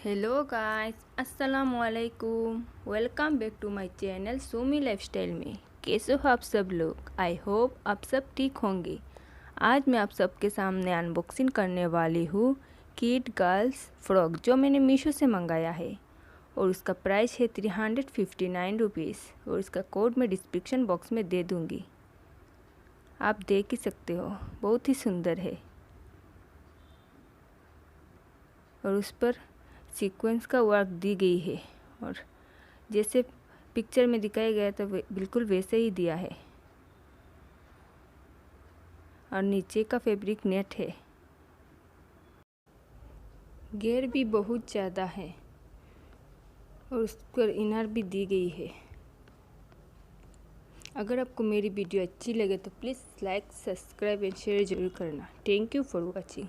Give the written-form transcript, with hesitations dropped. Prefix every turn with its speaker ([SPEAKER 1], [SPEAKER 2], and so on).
[SPEAKER 1] Hello guys, अस्सलाम वालेकुम। Welcome back to my channel Sumi lifestyle में। कैसे हो आप सब लोग? आई होप आप सब ठीक होंगे। आज मैं आप सबके सामने अनबॉक्सिंग करने वाली हूँ किड गर्ल्स फ्रॉक, जो मैंने मीशो से मंगाया है और उसका प्राइस है 359 रुपीज़ और इसका कोड मैं डिस्क्रिप्शन बॉक्स में दे दूँगी। आप देख ही सकते हो, बहुत ही सुंदर है और उस पर सीक्वेंस का वर्क दी गई है और जैसे पिक्चर में दिखाया गया तो बिल्कुल वैसे ही दिया है। और नीचे का फैब्रिक नेट है, घेर भी बहुत ज़्यादा है और उस पर इनर भी दी गई है। अगर आपको मेरी वीडियो अच्छी लगे तो please like, subscribe and share ज़रूर करना। Thank you for watching.